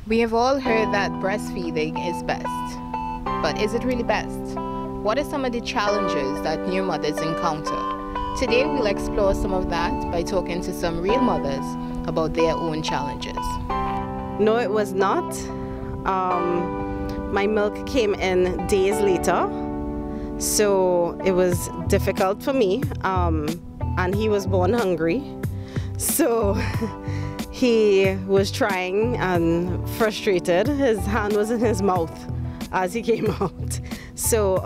We have all heard that breastfeeding is best, but is it really best? What are some of the challenges that new mothers encounter? Today we'll explore some of that by talking to some real mothers about their own challenges. No, it was not. My milk came in days later, so it was difficult for me, and he was born hungry. So he was trying and frustrated. His hand was in his mouth as he came out. So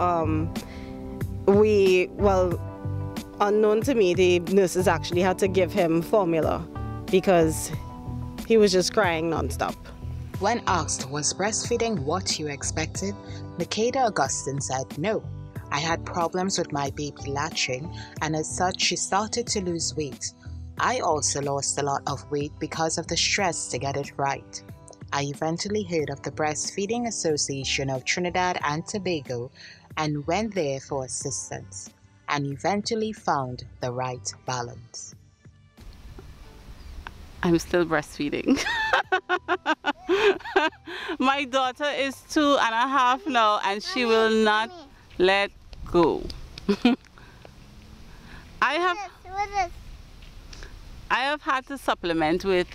unknown to me, the nurses actually had to give him formula because he was just crying nonstop. When asked, was breastfeeding what you expected, Mckayda Augustine said no. I had problems with my baby latching, and as such she started to lose weight. I also lost a lot of weight because of the stress to get it right. I eventually heard of the Breastfeeding Association of Trinidad and Tobago and went there for assistance, and eventually found the right balance. I'm still breastfeeding. My daughter is 2.5 now, and she will not let go. I have had to supplement with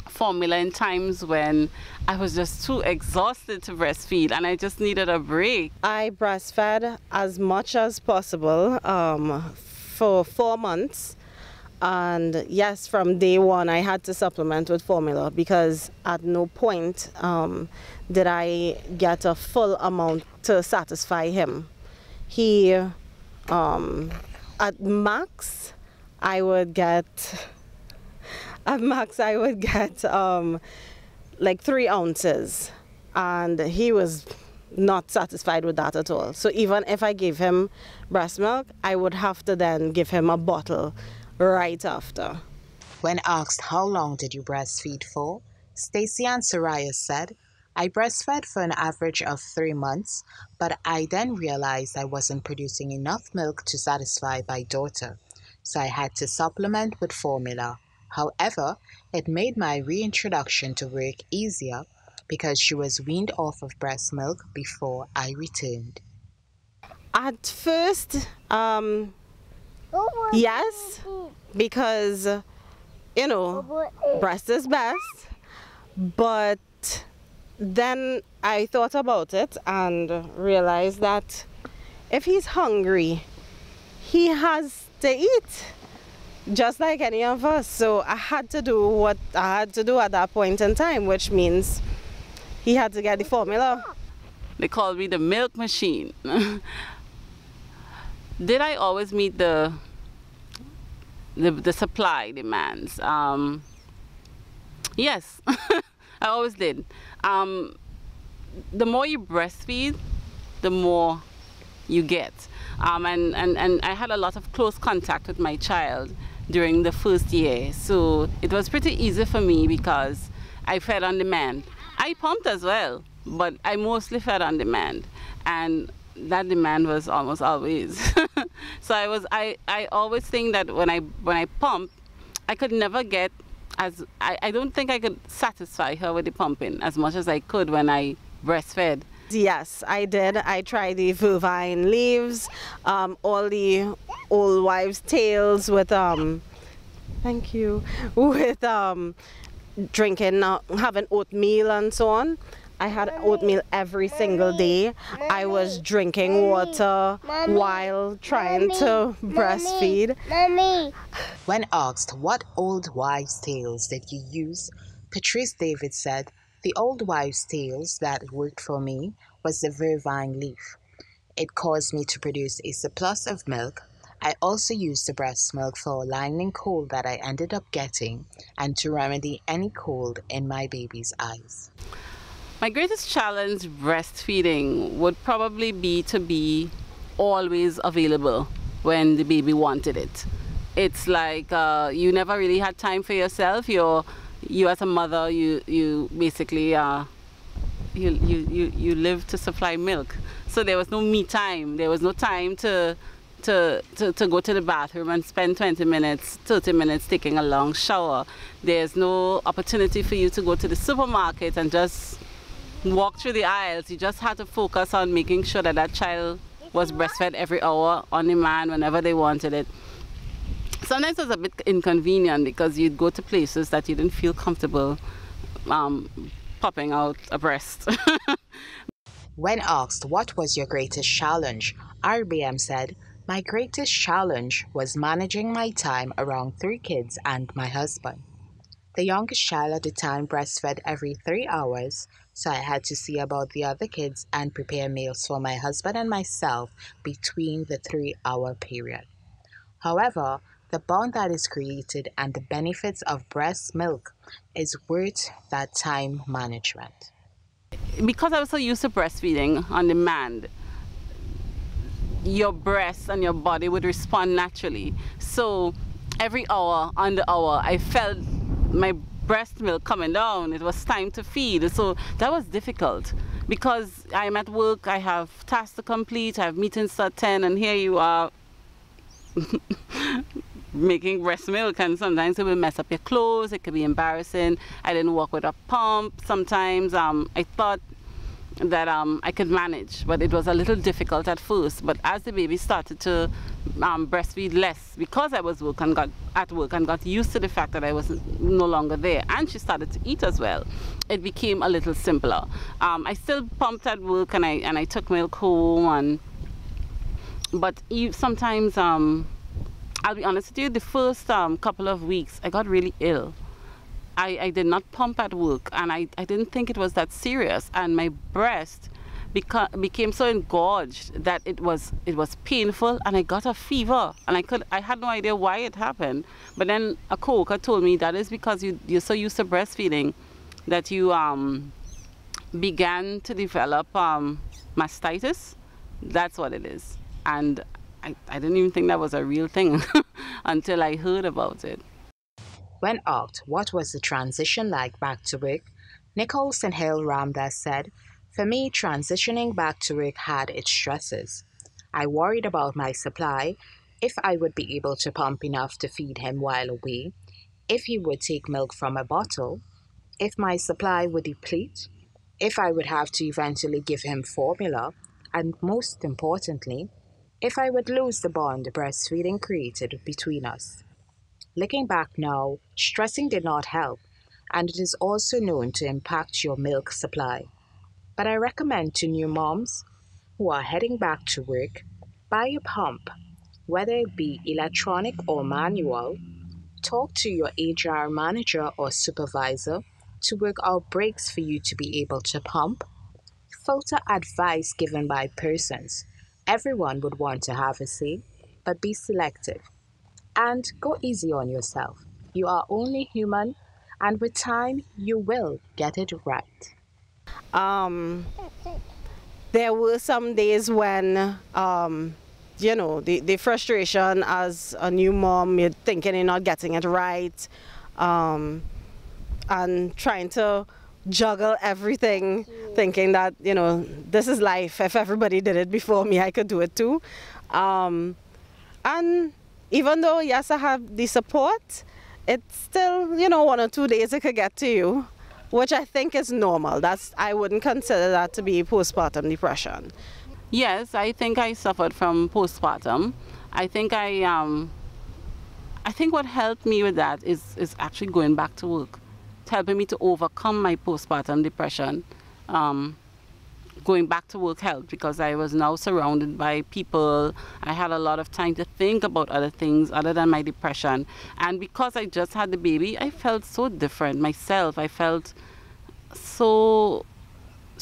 formula in times when I was just too exhausted to breastfeed and I just needed a break. I breastfed as much as possible for 4 months. And yes, from day one I had to supplement with formula because at no point did I get a full amount to satisfy him. He, at max I would get like 3 ounces, and he was not satisfied with that at all. So even if I gave him breast milk, I would have to then give him a bottle right after. When asked how long did you breastfeed for, Stacy and Sorias said, I breastfed for an average of 3 months, but I then realized I wasn't producing enough milk to satisfy my daughter, so I had to supplement with formula. However, it made my reintroduction to work easier because she was weaned off of breast milk before I returned. At first, yes, because, you know, breast is best, but then I thought about it and realized that if he's hungry, he has to eat, just like any of us. So I had to do what I had to do at that point in time, which means he had to get the formula. They called me the milk machine. Did I always meet the supply demands? Yes, I always did. The more you breastfeed, the more you get. And I had a lot of close contact with my child during the first year, so it was pretty easy for me because I fed on demand. I pumped as well, but I mostly fed on demand, and that demand was almost always. So I always think that when I pump, I could never get I don't think I could satisfy her with the pumping as much as I could when I breastfed. Yes, I did. I tried the vervine leaves, all the old wives' tales with thank you, with drinking, having oatmeal and so on. I had oatmeal every single day. I was drinking water while trying to breastfeed. When asked what old wives' tales did you use, Patrice David said, the old wives' tales that worked for me was the vervine leaf. It caused me to produce a surplus of milk. I also used the breast milk for a lightning cold that I ended up getting and to remedy any cold in my baby's eyes. My greatest challenge breastfeeding would probably be to be always available when the baby wanted it. It's like you never really had time for yourself. You as a mother, you basically you live to supply milk. So there was no me time. There was no time to to go to the bathroom and spend 20 minutes, 30 minutes taking a long shower. There's no opportunity for you to go to the supermarket and just walk through the aisles. You just had to focus on making sure that that child was breastfed every hour, on demand, whenever they wanted it. Sometimes it was a bit inconvenient because you'd go to places that you didn't feel comfortable popping out a breast. When asked what was your greatest challenge, R.B.M said, "My greatest challenge was managing my time around 3 kids and my husband. The youngest child at the time breastfed every 3 hours, so I had to see about the other kids and prepare meals for my husband and myself between the 3-hour period. However, the bond that is created and the benefits of breast milk is worth that time management." Because I was so used to breastfeeding on demand, your breast and your body would respond naturally. So every hour, on the hour, I felt my breast milk coming down. It was time to feed. So that was difficult because I'm at work, I have tasks to complete, I have meetings at 10, and here you are making breast milk, and sometimes it will mess up your clothes. It could be embarrassing. I didn't work with a pump. Sometimes I thought that I could manage, but it was a little difficult at first. But as the baby started to breastfeed less, because I was at work and got used to the fact that I was no longer there, and she started to eat as well, it became a little simpler. I still pumped at work, and I took milk home, but sometimes I'll be honest with you, the first couple of weeks I got really ill. I did not pump at work, and I didn't think it was that serious, and my breast became so engorged that it was painful, and I got a fever, and I had no idea why it happened. But then a coworker told me that is because you're so used to breastfeeding that you began to develop mastitis. That's what it is. And I didn't even think that was a real thing until I heard about it. When asked what was the transition like back to work, Nicole St.Hill Ramdass said, "For me, transitioning back to work had its stresses. I worried about my supply, if I would be able to pump enough to feed him while away, if he would take milk from a bottle, if my supply would deplete, if I would have to eventually give him formula, and most importantly, if I would lose the bond breastfeeding created between us. Looking back now, stressing did not help, and it is also known to impact your milk supply. But I recommend to new moms who are heading back to work, buy a pump, whether it be electronic or manual. Talk to your HR manager or supervisor to work out breaks for you to be able to pump. Filter advice given by persons. Everyone would want to have a say, but be selective. And go easy on yourself. You are only human, and with time, you will get it right." There were some days when, you know, the frustration as a new mom, you're thinking you're not getting it right, and trying to juggle everything, thinking that, you know, this is life. If everybody did it before me, I could do it too. And even though, yes, I have the support, it's still, you know, 1 or 2 days it could get to you, which I think is normal. I wouldn't consider that to be postpartum depression. Yes, I think I suffered from postpartum. I think what helped me with that is actually going back to work. It's helping me to overcome my postpartum depression. Going back to work helped because I was now surrounded by people. I had a lot of time to think about other things other than my depression. And because I just had the baby, I felt so different myself. I felt so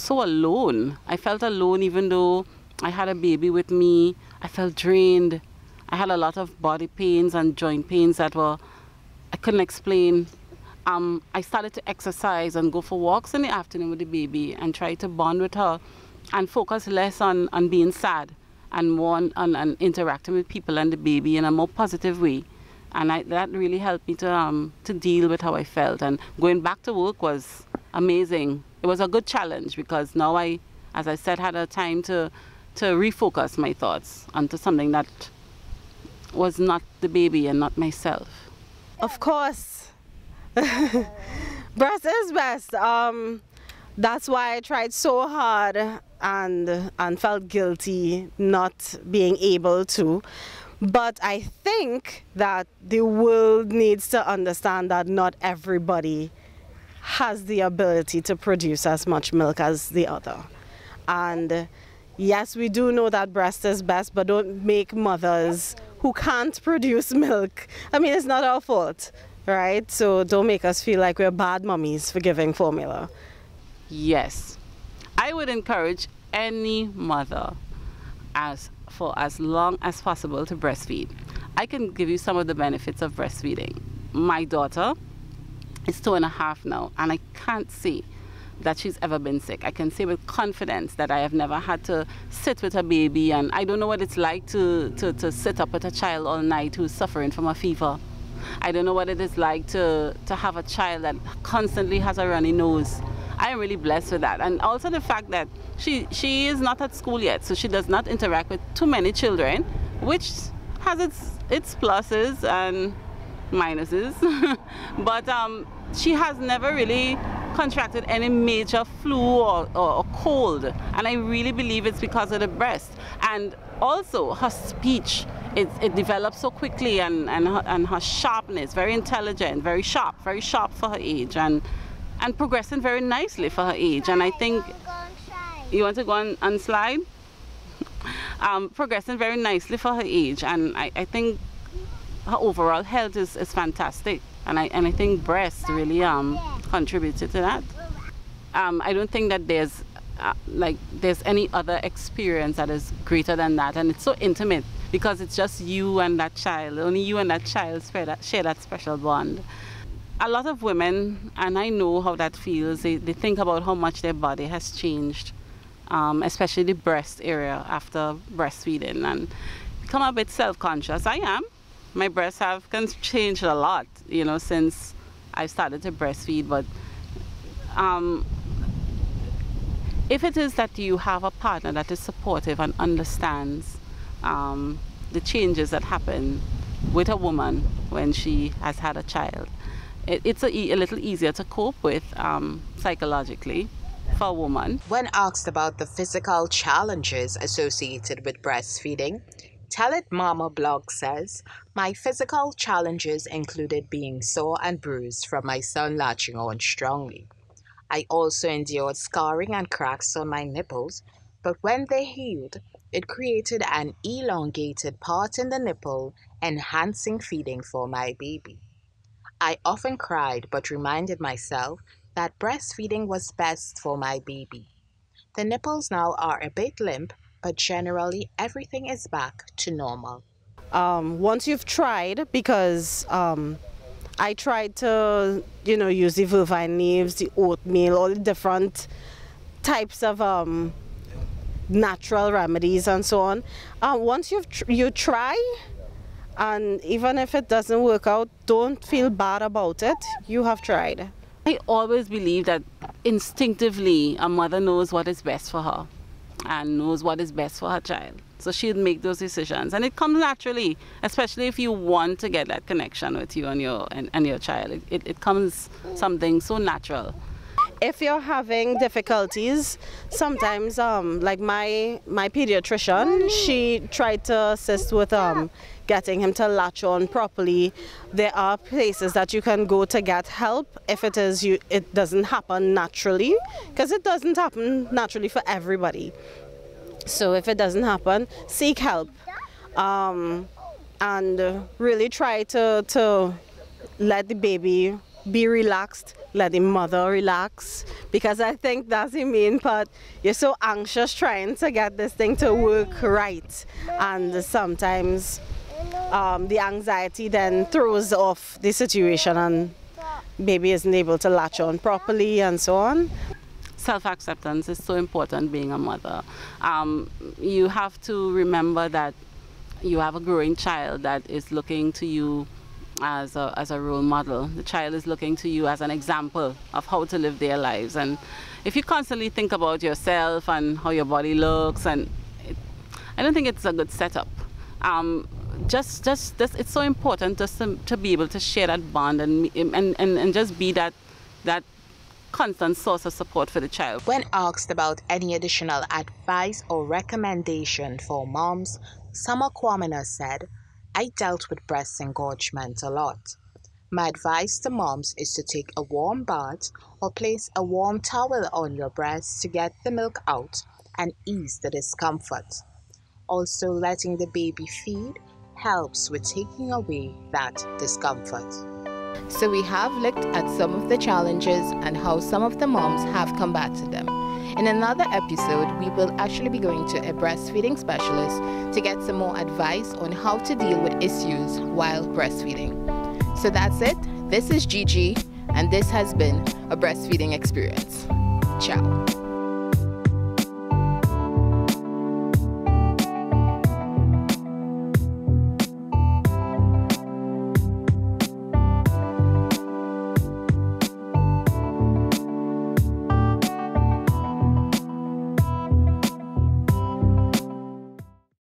alone. I felt alone even though I had a baby with me. I felt drained. I had a lot of body pains and joint pains that I couldn't explain. I started to exercise and go for walks in the afternoon with the baby and try to bond with her and focus less on being sad and more on interacting with people and the baby in a more positive way. And that really helped me to deal with how I felt. And going back to work was amazing. It was a good challenge because now I, as I said, had a time to refocus my thoughts onto something that was not the baby and not myself? Of course. Breast is best. That's why I tried so hard and felt guilty not being able to. But I think that the world needs to understand that not everybody has the ability to produce as much milk as the other. And yes, we do know that breast is best, but don't make mothers who can't produce milk. I mean, it's not our fault, right? So don't make us feel like we're bad mummies for giving formula. Yes, I would encourage any mother for as long as possible to breastfeed. I can give you some of the benefits of breastfeeding. My daughter is 2.5 now, and I can't say that she's ever been sick. I can say with confidence that I have never had to sit with a baby, and I don't know what it's like to sit up with a child all night who's suffering from a fever. I don't know what it is like to have a child that constantly has a runny nose. I am really blessed with that. And also the fact that she is not at school yet, so she does not interact with too many children, which has its pluses and minuses. But she has never really contracted any major flu or cold, and I really believe it's because of the breast. And also her speech, it develops so quickly, and her sharpness, very intelligent, very sharp for her age, and progressing very nicely for her age. And I think, you want to go on slide? Progressing very nicely for her age, and I think her overall health is fantastic, and I think breast really contributed to that. I don't think that there's any other experience that is greater than that, and it's so intimate because it's just you and that child. Only you and that child share that special bond. A lot of women, and I know how that feels, they think about how much their body has changed, especially the breast area after breastfeeding, and become a bit self-conscious. I am. My breasts have changed a lot, you know, since I started to breastfeed. But if it is that you have a partner that is supportive and understands the changes that happen with a woman when she has had a child, it's a little easier to cope with psychologically for a woman. When asked about the physical challenges associated with breastfeeding, Tell It Mama blog says, my physical challenges included being sore and bruised from my son latching on strongly. I also endured scarring and cracks on my nipples, but when they healed, it created an elongated part in the nipple, enhancing feeding for my baby. I often cried but reminded myself that breastfeeding was best for my baby. The nipples now are a bit limp, but generally everything is back to normal. Once you've tried, because I tried to, use the vervine leaves, the oatmeal, all the different types of natural remedies and so on. Once you try, and even if it doesn't work out, don't feel bad about it. You have tried. I always believe that instinctively a mother knows what is best for her and knows what is best for her child. So she'll make those decisions, and it comes naturally, especially if you want to get that connection with you and your child. It comes something so natural. If you're having difficulties, sometimes like my pediatrician, she tried to assist with getting him to latch on properly. There are places that you can go to get help if it doesn't happen naturally, because it doesn't happen naturally for everybody. So if it doesn't happen, seek help, and really try to let the baby be relaxed, let the mother relax, because I think that's the main part. You're so anxious trying to get this thing to work right, and sometimes the anxiety then throws off the situation and baby isn't able to latch on properly and so on. Self-acceptance is so important being a mother. You have to remember that you have a growing child that is looking to you as a role model. The child is looking to you as an example of how to live their lives. And if you constantly think about yourself and how your body looks, I don't think it's a good setup. just it's so important just to be able to share that bond and just be that constant source of support for the child. When asked about any additional advice or recommendation for moms, Sommer Quamina said, "I dealt with breast engorgement a lot. My advice to moms is to take a warm bath or place a warm towel on your breast to get the milk out and ease the discomfort. Also, letting the baby feed helps with taking away that discomfort." So we have looked at some of the challenges and how some of the moms have combated them. In another episode, we will actually be going to a breastfeeding specialist to get some more advice on how to deal with issues while breastfeeding. So that's it. This is GiGi, and this has been a breastfeeding experience. Ciao.